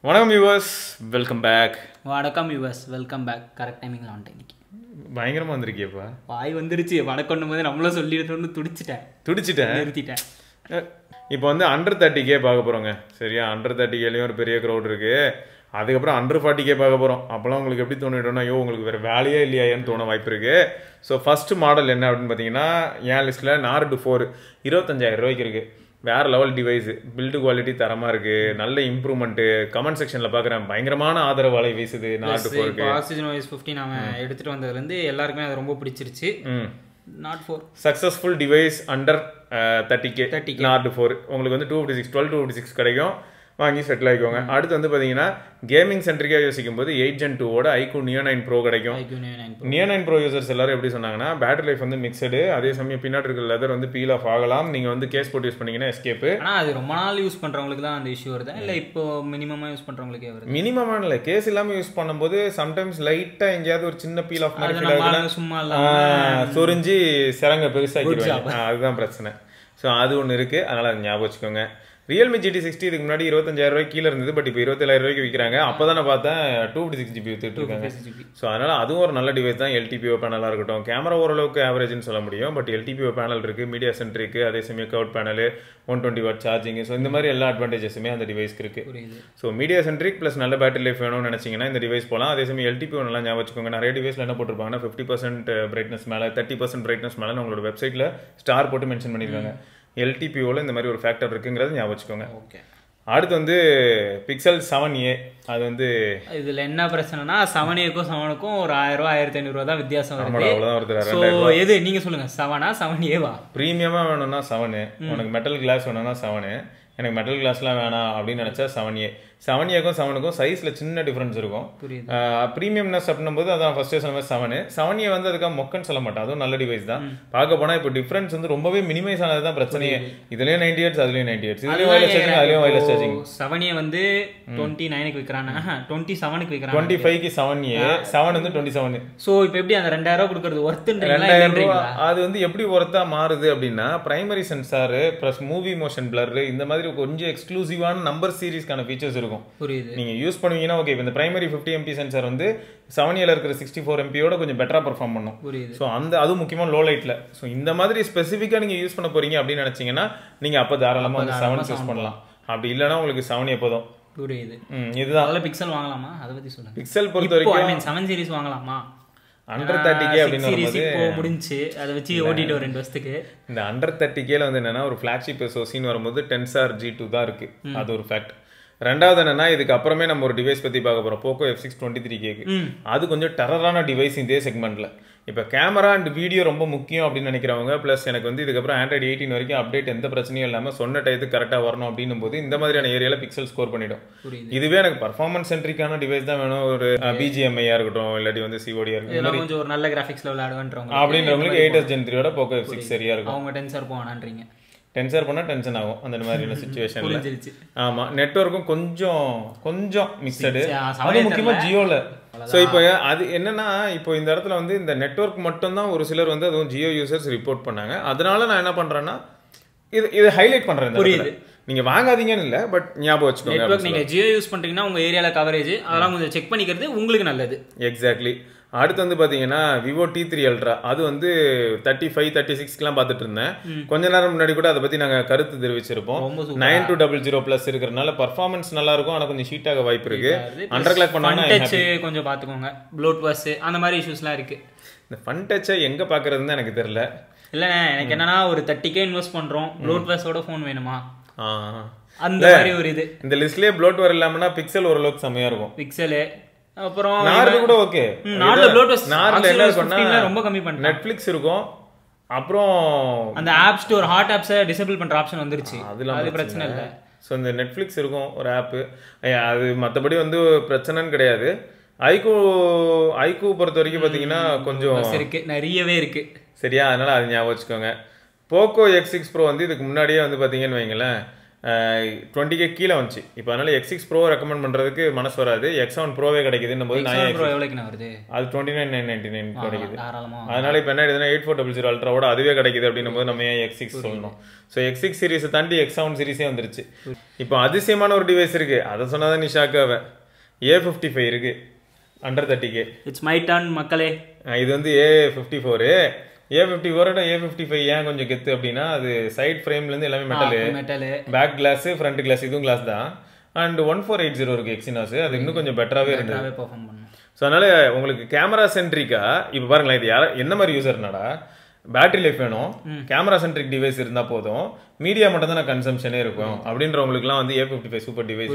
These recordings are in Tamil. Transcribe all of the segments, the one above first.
வணக்கம் வியூவர்ஸ், வெல்கம் பேக். வணக்கம் வியூவர்ஸ், வெல்கம் பேக். கரெக்ட் டைமிங்கில் வந்துட்டேன் இன்னைக்கு. பயங்கரமாக வந்திருக்கியப்பா. வாய் வந்துருச்சு. வணக்கம்னும் போது நம்மளும் சொல்லிட்டு துடிச்சிட்டேன் நிறுத்திட்டேன். இப்போ வந்து அண்டர் 30K பார்க்க போகிறோங்க. சரியா? அண்டர் 30Kலையும் ஒரு பெரிய க்ரௌட் இருக்குது. அதுக்கப்புறம் அண்டர் 40K பார்க்க போகிறோம். அப்போலாம் உங்களுக்கு எப்படி தோணிட்டோம்னா, ஐயோ உங்களுக்கு வேறு வேலையே இல்லையான்னு தோண வாய்ப்பு இருக்குது. ஸோ ஃபஸ்ட்டு மாடல் என்ன அப்படின்னு பார்த்தீங்கன்னா, என் லிஸ்ட்டில் நார்டு 4 25,000 ரூபாய்க்கு இருக்குது. வேறு லெவல் டிவைஸ், பில்டு குவாலிட்டி தரமாக இருக்குது, நல்ல இம்ப்ரூவ்மெண்ட்டு. கமெண்ட் செக்ஷனில் பார்க்குறேன், பயங்கரமான ஆதரவு வலை வீசுது நார்டு 4க்கு. ஆக்சிஜன் வாய்ஸ் 15 அவன் எடுத்துகிட்டு வந்ததுலேருந்து எல்லாருக்குமே அது ரொம்ப பிடிச்சிருச்சு. Not 4 successful device under 30K Nord 4 உங்களுக்கு வந்து 256 12 கிடைக்கும். வாங்கி செட்டில் ஆகிக்கோங்க. அடுத்து வந்து பார்த்தீங்கன்னா கேமிங் சென்ட்ரிக்காக யோசிக்கும் போது 8 Gen 2ஓட iQOO Neo 9 Pro கிடைக்கும். Neo 9 Pro யூசர்ஸ் எல்லாரும் எப்படி சொன்னாங்கன்னா, பேட்டரி லைஃப் வந்து மிக்சடு, அதே சமயம் பின்னாடி இருக்கிற லெதர் வந்து பீல் ஆஃப் ஆகலாம். நீங்கள் வந்து கேஸ் போட்டு யூஸ் பண்ணீங்கன்னா எஸ்கேப்பு. ஆனால் அது ரொம்ப நாள் யூஸ் பண்ணுறவங்களுக்கு தான் அந்த இஷ்யூ வருது, இல்லை இப்போ மினிமமாக யூஸ் பண்ணுறவங்களுக்கே வருது? மினிமமாக இல்லை, கேஸ் இல்லாமல் யூஸ் பண்ணும்போது சம்டைம்ஸ் லைட்டாக எங்கேயாவது ஒரு சின்ன பீல் ஆஃப் மாதிரி சும்மா சொரிஞ்சு சிறங்க பெருசாகிடுவாங்க. அதுதான் பிரச்சனை. ஸோ அது ஒன்று இருக்குது, அதனால் அது ஞாபகம் வச்சுக்கோங்க. ரியல்மி GT60 இதுக்கு முன்னாடி 25,000 ரூபாய்க்கு கீழே இருந்தது, பட் இப்போ 27,000 ரூபாய்க்கு விற்கிறாங்க. அப்போ தான் நான் பார்த்தேன் 256GB வித்துட்டு இருக்காங்க. ஸோ அதனால் அதுவும் ஒரு நல்ல டிவைஸ் தான். LTPO பேனலாக இருக்கட்டும், கேமரா ஓரளவுக்கு ஆவரேஜ்னு சொல்ல முடியும், பட் LTPO பேனல் இருக்குது, மீடியா சென்ட்ரிக்கு, அதே சமயம் cout panel, 120W charging. So இந்த மாதிரி எல்லா அட்வான்டேஜஸுமே அந்த டிவைஸ்க்கு இருக்குது. ஸோ மீடியா சென்ட்ரிக் ப்ளஸ் நல்ல பேட்டரி லைஃப் வேணும்னு நினச்சிங்கன்னா இந்த டிவைஸ் போகலாம். அதே சமயம் LTPO நல்லா ஞாபகம் வச்சுக்கோங்க. நிறைய டிவைஸில் என்ன போட்டிருப்பாங்கன்னா 50% பிரைட்னஸ் மேலே 30% பிரைட்னஸ் மேலே உங்களோட வெப்சைட்டில் ஸ்டார் போட்டு மென்ஷன் பண்ணியிருக்காங்க. LTPOவில் இந்த மாதிரி ஒரு ஃபேக்டர் இருக்குங்கிறத ஞாபகம் வச்சுக்கோங்க. ஓகே. அடுத்து வந்து Pixel 7a. அது வந்து இதில் என்ன பிரச்சனைனா 7aக்கும் 7க்கும் ஒரு 1000 1500 தான் வித்தியாசம் வருது. அவ்வளோதான் வருது. ஸோ எது நீங்கள் சொல்லுங்கள், 7ஆ 7a? ப்ரீமியமாக வேணும்னா 7, உனக்கு மெட்டல் கிளாஸ் வேணும்னா 7, எனக்கு மெட்டல் கிளாஸ்லாம் வேணாம் அப்படின்னு நினச்சா 7a. 7aக்கும் 7க்கும் சைஸில் சின்ன டிஃப்ரென்ஸ் இருக்கும். ப்ரீமியம்னஸ் அப்படின்னும் போது அதான் ஃபர்ஸ்டே சொன்ன மாதிரி 7a வந்து அதுக்காக மொக்கன்னு சொல்ல மாட்டேன், அதுவும் நல்ல டிவைஸ் தான். பார்க்க போனால் இப்போ டிஃப்ரென்ஸ் வந்து ரொம்பவே மினிமைஸ் ஆனது தான் பிரச்சனையே. இதுலேயும் 90 Hz, அதுலேயும் 90 Hz, இதுலேயும் வயர்லெஸ் சார்ஜிங், அதுலேயும் வயர்லெஸ் சார்ஜிங். 7a வந்து 29க்கு விற்கிறாங்க, 27க்கு விற்கிறாங்க. 25க்கு 7a, 7 வந்து 27. ஸோ இப்போ எப்படி அந்த 2000 கொடுக்குறது ஒர்த்துன்றீங்களா? 2000 அது வந்து எப்படி ஒர்த்தா மாறுது அப்படின்னா, primary sensor plus movie motion blur, இந்த மாதிரி கொஞ்சம் எக்ஸ்க்ளூசிவான நம்பர் சீரிஸ்க்கான ஃபீச்சர்ஸ் இருக்கும். புரியுது. நீங்க யூஸ் பண்ணுவீங்கன்னா ஓகே. இந்த பிரைமரி 50MP சென்சார் வந்து 7aல இருக்கிற 64MP கொஞ்சம் பெட்டரா பெர்ஃபார்ம் பண்ணும். புரியுது. ஸோ அந்த அது முக்கியமா லோ லைட்ல. ஸோ இந்த மாதிரி ஸ்பெசிஃபிக்கா நீங்க யூஸ் பண்ண போறீங்க அப்படின்னு நினைச்சீங்கன்னா நீங்க அப்ப தாராளமா வந்து 7 யூஸ் பண்ணலாம். அப்படி இல்லைன்னா உங்களுக்கு 7 எப்போதும். புரியுது. இதுதான். அதில் பிக்சல் வாங்கலாமா? அதை பத்தி சொல்லுங்க. பிக்சல் பொறுத்த வரைக்கும் 7 சீரிஸ் வாங்கலாமா? அண்டர் 30K அப்படின்னு முடிஞ்சு அதை வச்சு ஓட்டிட்டு ஒரு 2 வருஷத்துக்கு. இந்த அண்டர் 30Kல வந்து என்னன்னா, ஒரு ஃபிளாக்ஷிப் SoCன்னு வரும்போது Tensor G2 தான் இருக்கு. அது ஒரு ஃபேக்ட். ரெண்டாவது என்னன்னா, இதுக்கு அப்புறமே நம்ம ஒரு டிவைஸ் பத்தி பார்க்க போறோம், போக்கோ F6 23Kக்கு. அது கொஞ்சம் டெரரான டிவைஸ் இதே செக்மெண்ட்ல. இப்போ கேமரா அண்ட் வீடியோ ரொம்ப முக்கியம் அப்படின்னு நினைக்கிறவங்க, பிளஸ் எனக்கு வந்து இதுக்கப்புறம் Android 18 வரைக்கும் அப்டேட் எந்த பிரச்சனையும் இல்லாமல் சொன்ன டயத்துக்கு கரெக்டாக வரணும் அப்படின்னும் போது இந்த மாதிரியான ஏரியால பிக்சல் ஸ்கோர் பண்ணிடும். இதுவே எனக்கு பர்ஃபார்மன்ஸ் சென்ட்ரிக்கான டிவைஸ் தான் வேணும், ஒரு BGMI-யா இருக்கட்டும், இல்லாட்டி வந்து COD-யா இருக்கட்டும், கொஞ்சம் ஒரு நல்ல கிராஃபிக்ஸ் லெவல் ஆடுவான்றவங்க அப்படின்றவங்களுக்கு 8S Gen 3ஓட போக்கோ F6 சரியா இருக்கும். அவங்க டென்சர் போவானான்றீங்க. டென்சர் பண்ணால் டென்ஷன் ஆகும் அந்த மாதிரியான சுச்சுவேஷன்ல. ஆமாம், நெட்வொர்க்கும் கொஞ்சம் மிக்சடு, அது முக்கியமாக ஜியோவில். ஸோ இப்போ அது என்னன்னா, இப்போ இந்த இடத்துல வந்து இந்த நெட்வொர்க் மட்டும்தான் ஒரு சிலர் வந்து அதுவும் ஜியோ யூசர்ஸ் ரிப்போர்ட் பண்ணாங்க. அதனால நான் என்ன பண்றேன்னா இதை ஹைலைட் பண்றேன். புரியுது. நீங்க வாங்காதீங்கன்னு இல்லை, பட் ஞாபகம் வச்சுக்கோங்க. நெட்வொர்க் நீங்க ஜியோ யூஸ் பண்றீங்கன்னா உங்க ஏரியால கவரேஜ் அதெல்லாம் கொஞ்சம் செக் பண்ணிக்கிறது உங்களுக்கு நல்லது. எக்ஸாக்ட்லி. அடுத்து வந்து பார்த்தீங்கன்னா விவோ T3 Ultra. அது வந்து 35 36லாம் பார்த்துட்டு இருந்தேன். கொஞ்ச நேரம் முன்னாடி கூட அதை பற்றி நாங்கள் கருத்து தெரிவிச்சிருப்போம். 9200+ இருக்கிறதுனால பர்ஃபார்மன்ஸ் நல்லா இருக்கும், ஆனால் கொஞ்சம் ஹீட் ஆக வாய்ப்பு இருக்கு. அண்டர் கிளாக் பண்ணாங்கன்னா கொஞ்சம் பார்த்துக்கோங்க, ப்ளூட் வாஷ் அந்த மாதிரி இஷ்யூஸ்லாம் இருக்கு. இந்த ஃபன் டச்சை எங்கே பார்க்குறதுன்னு எனக்கு தெரியல. இல்லைண்ணே, எனக்கு என்னன்னா ஒரு 30K இன்வெஸ்ட் பண்ணுறோம், ப்ளூட் வாஷோட ஃபோன் வேணுமா அந்த மாதிரி ஒரு இது. இந்த லிஸ்ட்லேயே ப்ளூட் வேர் இல்லாமல்னா பிக்சல் ஓரளவுக்கு செம்மையாக இருக்கும். பிக்சலு அப்புறம் நார்டு கூட ஓகே. நார்டுல என்ன பண்ணா ரொம்ப கம்மி பண்ணி நெட்ஃபிளிக்ஸ் இருக்கும். அப்புறம் அந்த ஆப் ஸ்டோர் ஹாட் ஆப்ஸை டிசேபிள் பண்ற ஆப்ஷன் வந்துருச்சு, அது பிரச்சனை இல்லை. ஸோ இந்த நெட்ஃபிளிக்ஸ் இருக்கும் ஒரு ஆப்பு, அது மற்றபடி வந்து பிரச்சனைன்னு கிடையாது. ஐக்கூ பொறுத்த வரைக்கும் பார்த்தீங்கன்னா கொஞ்சம் இருக்கு, நிறையவே இருக்கு. சரியா? அதனால அது ஞாபகம் வச்சுக்கோங்க. போக்கோ X6 Pro வந்து இதுக்கு முன்னாடியே வந்து பார்த்தீங்கன்னு வைங்களேன், 20K கீழே வந்துச்சு. இப்போ அதனால X6 Pro ரெக்கமெண்ட் பண்றதுக்கு மனசு வராது. X7 Proவே கிடைக்குதுன்னு போது நான் எவ்வளவுக்கு வருது? அது 29,999 கிடைக்குது. அதனால இப்போ என்ன ஆயிடுதுன்னா 8400 அல்ட்ராவோட அதுவே கிடைக்குது அப்படின்னும் போது நம்ம ஏன் X6 சொல்லணும். ஸோ X6 சீரிஸை தாண்டி X7 சீரிஸே வந்துருச்சு. இப்போ அதிசயமான ஒரு டிவைஸ் இருக்கு, அதை சொன்னாதான் நீ ஷாக் ஆவ. A55 இருக்கு under 30K. It's my turn மக்களே. இது வந்து A54. A54 A55 ஏன் கொஞ்சம் கெத்து அப்படின்னா அது சைட் ஃப்ரேம்ல இருந்து எல்லாமே metal, back glass, front glass இதுவும் கிளாஸ் தான். அண்ட் 1480 இருக்கு எக்ஸினாஸ், அது இன்னும் கொஞ்சம் பெட்டராகவே இருந்தது. ஸோ அதனால உங்களுக்கு கேமரா சென்ட்ரிக்கா இப்போ பாருங்களேன், இது என்ன மாதிரி யூசர்னாடா பேட்டரி லைஃப் வேணும், கேமரா சென்ட்ரிக் டிவைஸ் இருந்தா போதும், மீடியா மட்டும் தான் கன்சம்ஷனே இருக்கும் அப்படின்றவங்களுக்குலாம் வந்து A55 சூப்பர் டிவைஸ்.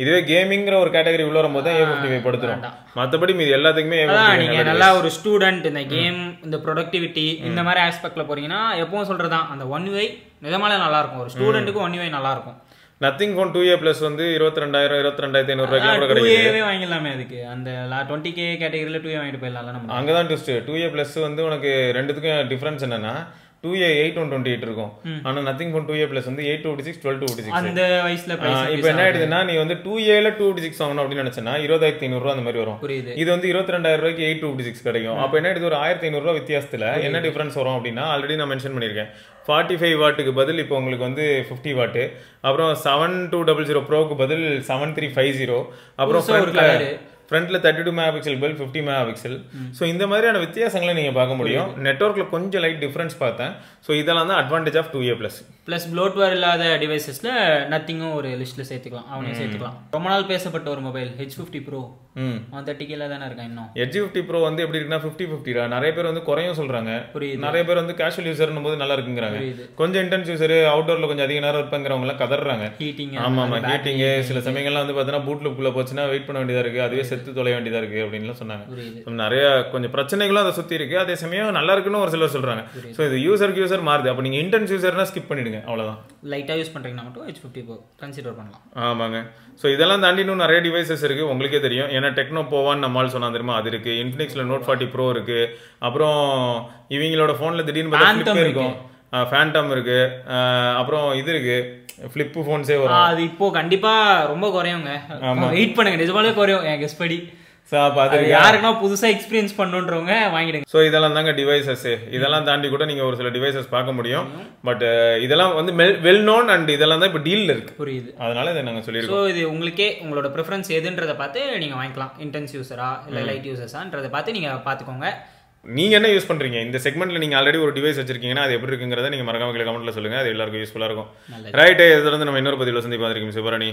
இதுவே கேமிங்கிற ஒரு கேட்டகரி உள்ள வரும்போது தான் A55 படுத்துரும். மற்றபடி மீது எல்லாத்துக்குமே நீங்க நல்லா ஒரு ஸ்டூடெண்ட் இந்த கேம் இந்த ப்ரொடக்டிவிட்டி இந்த மாதிரி ஆஸ்பெக்ட்ல போறீங்கன்னா எப்பவும் சொல்றதான் அந்த 1UI நிஜமாலே நல்லா இருக்கும். ஒரு ஸ்டூடெண்ட்டுக்கு 1UI நல்லா இருக்கும். நத்திங் ஃபோன் 2A பிளஸ் வந்து 22,000 22,500 ரூபாய்க்கு கூட கிடைக்குது. வாங்கிடலாமே அதுக்கு அந்த 20K கேட்டகரியில 2A வாங்கிட்டு போயிடலாம். அங்கதான் ட்விஸ்ட். 2A பிளஸ் வந்து உனக்கு ரெண்டுத்துக்கும் டிஃபரன்ஸ் என்னன்னா 2A 8128 இருக்கும், ஆனா நத்திங் ஃபோன் 2A பிளஸ் வந்து 856 1256 அந்த வயசுல. இப்போ என்ன ஆயிடுதுன்னா நீ வந்து 2Aல 256 வாங்கணும் அப்படின்னு நினைச்சனா 20,500 ரூபாய் அந்த மாதிரி வரும். இது வந்து 22,000 ரூபாய்க்கு 856 கிடைக்கும். அப்ப என்ன ஆயிடுது, ஒரு 1,500 ரூபாய் வித்தியாசத்துல என்ன டிஃபரன்ஸ் வரும் அப்படின்னா ஆல்ரெடி நான் மென்ஷன் பண்ணிருக்கேன். 45 வாட்டுக்கு பதில் இப்போ உங்களுக்கு வந்து 50 வாட்டு, அப்புறம் 7200 ப்ரோக்கு பதில் 7350, அப்புறம் ஃப்ரண்ட்ல 32 மெகா பிக்சல் பதில் 50 மெகா பிக்சல். ஸோ இந்த மாதிரியான வித்தியாசங்களை நீங்க பார்க்க முடியும். நெட்வொர்க்ல கொஞ்சம் லைட் டிஃபரன்ஸ் பார்த்தேன். ஸோ இதெல்லாம் தான் advantage of 2A plus bloatware இல்லாத டிவைசஸ்ல நத்திங்கும் ஒரு லிஸ்ட்ல சேர்த்துக்கலாம், அவனையும் சேர்த்துக்கலாம். ரொம்ப நாள் பேசப்பட்ட ஒரு மொபைல் H50 Pro 30K தானே இருக்கா இன்னும். H50 Pro வந்து எப்படி இருக்குன்னா 50-50 நிறைய பேர் வந்து குறையும் சொல்றாங்க, நிறைய பேர் வந்து கேஷுவல் யூசர்னும் போது நல்லா இருக்குங்கிறாங்க. கொஞ்சம் இன்டென்ஸ் யூசர் அவுட்டோர்ல கொஞ்சம் அதிக நேரம் இருப்பாங்கிறவங்க எல்லாம் கதறாங்க. ஆமா ஹீட்டிங் சில சமயங்கள்லாம் வந்து பார்த்தீங்கன்னா பூட் லூப்ல போச்சுன்னா வெயிட் பண்ண வேண்டியதா இருக்கு, அதுவே செத்து தொலை வேண்டியதா இருக்கு அப்படின்னு சொன்னாங்க. நிறைய கொஞ்சம் பிரச்சனைகளும் அதை சுத்தி இருக்கு. அதே சமயம் நல்லா இருக்குன்னு ஒரு சிலர் சொல்றாங்க. ஸோ இது யூசருக்கு யூசர் மாறுது. அப்ப நீங்க இன்டென்ஸ் யூசர்னா ஸ்கிப் பண்ணிடுங்க, அவ்வளவுதான். லைட்டா யூஸ் பண்றீங்கன்னா மட்டும் H50 Pro கன்சிடர் பண்ணலாம். ஆமாங்க. ஸோ இதெல்லாம் தாண்டி இன்னும் நிறைய டிவைசஸ் இருக்கு, உங்களுக்கே தெரியும். ஏன்னா டெக்னோ போவான்னு நம்மளால் சொன்னா தெரியுமா, அது இருக்கு. இன்ஃபினிக்ஸ்ல Note 40 Pro இருக்கு. அப்புறம் இவங்களோட போன்ல திடீர்னு பார்த்தா இருக்கும், ஃபேண்டம் இருக்கு, அப்புறம் இது இருக்கு, ஃபிளிப் போன்ஸே வரும். அது இப்போ கண்டிப்பா ரொம்ப குறையுங்க, வெயிட் பண்ணுங்க, நிஜமாலே குறையும் என் கெஸ் படி. யாருன்னா புதுசா எக்ஸ்பீரியன்ஸ் பண்ணுன்றவங்க வாங்கிடுங்க. ஸோ இதெல்லாம் தாங்க டிவைசஸ். இதெல்லாம் தாண்டி கூட நீங்க ஒரு சில டிவைசஸ் பார்க்க முடியும். பட் இதெல்லாம் வந்து வெல் நோன் அண்ட் இதெல்லாம் தான் இப்போ டீல்ல இருக்கு. புரியுது. அதனால இதை நாங்கள் சொல்லியிருக்கோம். ஸோ இது உங்களுக்கே உங்களோட ப்ரிஃபரன்ஸ் எதுன்றதை பார்த்து நீங்க வாங்கிக்கலாம். இன்டென்ஸ் யூசரா இல்லை லைட் யூசர்ஸான்றதை பார்த்து நீங்க பார்த்துக்கோங்க. நீங்க என்ன யூஸ் பண்றீங்க இந்த செக்மெண்ட்ல? நீங்க ஆல்ரெடி ஒரு டிவைஸ் வச்சிருக்கீங்கன்னா அது எப்படி இருக்குங்கிறத நீங்க மறக்காம கீழே கமெண்ட்ல சொல்லுங்க. அது எல்லாருக்கும் யூஸ்ஃபுல்லா இருக்கும். ரைட், இதில் இருந்து நம்ம இன்னொரு பதிவில் சந்திப்பா இருக்கோம். சிவராணி,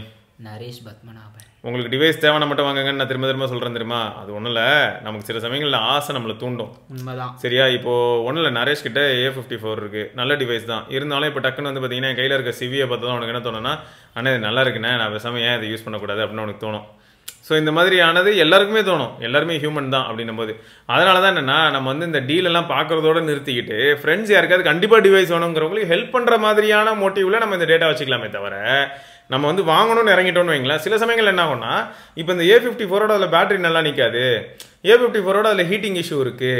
நரேஷ் பத்மநாபன். உங்களுக்கு டிவைஸ் தேவையான மட்டும் வாங்குங்கன்னு நான் திரும்ப திரும்ப சொல்றேன் தெரியுமா. அது ஒன்றும் இல்லை, நமக்கு சில சமயங்களில் ஆசை நம்மளை தூண்டும். உண்மைதான். சரியா? இப்போ ஒன்றும் இல்லை, நரேஷ் கிட்ட A54 இருக்கு, நல்ல டிவைஸ் தான். இருந்தாலும் இப்போ டக்குன்னு வந்து பார்த்தீங்கன்னா என் கையில் இருக்க சிவியை பார்த்து தான் உனக்கு என்ன தோணுன்னா, அண்ணா இது நல்லா இருக்குண்ணே, நான் பேசாமல் ஏன் இதை யூஸ் பண்ணக்கூடாது அப்படின்னு உனக்கு தோணும். ஸோ இந்த மாதிரியானது எல்லாருக்குமே தோணும், எல்லாருமே ஹியூமன் தான் அப்படின்னும் போது. அதனால தான் என்னன்னா நம்ம வந்து இந்த டீலெல்லாம் பார்க்குறதோட நிறுத்திக்கிட்டு ஃப்ரெண்ட்ஸ் யாருக்காவது கண்டிப்பாக டிவைஸ் வேணுங்கிறவங்களுக்கு ஹெல்ப் பண்ணுற மாதிரியான மோட்டிவ்ல நம்ம இந்த டேட்டா வச்சுக்கலாமே தவிர நம்ம வந்து வாங்கணும்னு இறங்கிட்டோம்னு வைங்களேன். சில சமயங்கள் என்ன ஆகும்னா, இப்போ இந்த A54ஓட அதில் பேட்டரி நல்லா நிற்காது, A54ஓட அதில் ஹீட்டிங் இஷ்யூ இருக்கு,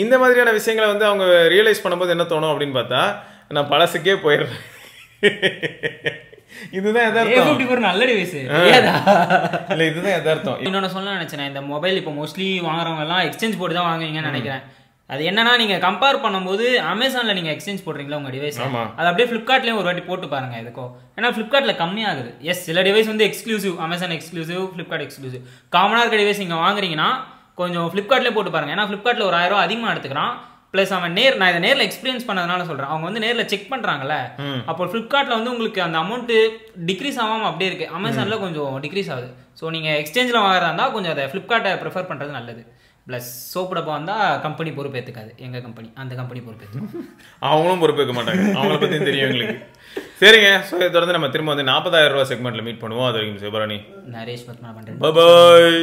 இந்த மாதிரியான விஷயங்களை வந்து அவங்க ரியலைஸ் பண்ணும்போது என்ன தோணும் அப்படின்னு பார்த்தா நான் பழசுக்கே போயிடுறேன். இதுதான் எதார்த்தம். நல்ல டிவைஸ் இல்ல, இதுதான் எதார்த்தம். இன்னொன்னு சொல்ல நினைச்சேன், இந்த மொபைல் இப்போ மோஸ்ட்லி வாங்குறவங்க எல்லாம் எக்ஸ்சேஞ்ச் போட்டு தான் வாங்குவீங்கன்னு நினைக்கிறேன். அது என்னன்னா நீங்க கம்பேர் பண்ணும்போது அமேசான்ல நீங்க எக்ஸ்சேஞ்ச் போடுறீங்களா உங்க டிவைஸ், அது அப்படியே பிளிப்கார்ட்லயும் ஒரு வாட்டி போட்டு பாருங்க எதுக்கோ. ஏன்னா பிளிப்கார்ட்ல கம்மியாகுது. எஸ், சில டிவைஸ் வந்து exclusive, Amazon exclusive, Flipkart exclusive. காமனா இருக்க டிவைஸ் நீங்க வாங்குறீங்கன்னா கொஞ்சம் பிளிப்கார்ட்லயே போட்டு பாருங்க. ஏன்னா பிளிப்கார்ட்ல ஒரு 1000 ரூபாய் அதிகமா எடுத்துக்கிறான். பிளஸ் அவன் நான் இதை நேரில் எக்ஸ்பீரியன்ஸ் பண்ணதுனால சொல்றேன், அவங்க வந்து நேரில் செக் பண்றாங்கல்ல. அப்போ பிளிப்கார்ட்ல வந்து உங்களுக்கு அந்த அமௌண்ட் டிக்ரீஸ் ஆகாம அப்படியே இருக்கு, அமேசான்ல கொஞ்சம் டிக்ரீஸ் ஆகுது. ஸோ நீங்க எக்ஸ்சேஞ்சில் வாங்குறதா இருந்தா கொஞ்சம் அதை பிளிப்கார்ட்டை ப்ரிஃபர் பண்றது நல்லது. ப்ளஸ் சோப்பு டப்பா வந்தால் கம்பெனி பொறுப்பேற்றுக்காது, எங்கள் கம்பெனி அந்த கம்பெனி பொறுப்பேற்று அவங்களும் பொறுப்பேற்க மாட்டாங்க, அவங்கள பற்றியும் தெரியும் எங்களுக்கு. சரிங்க, ஸோ இதை தொடர்ந்து நம்ம திரும்ப வந்து 40,000 ரூபா செக்மெண்ட்டில் மீட் பண்ணுவோம். அது வரைக்கும் சிவராணி, நரேஷ் பத்மநாபன், பாய்.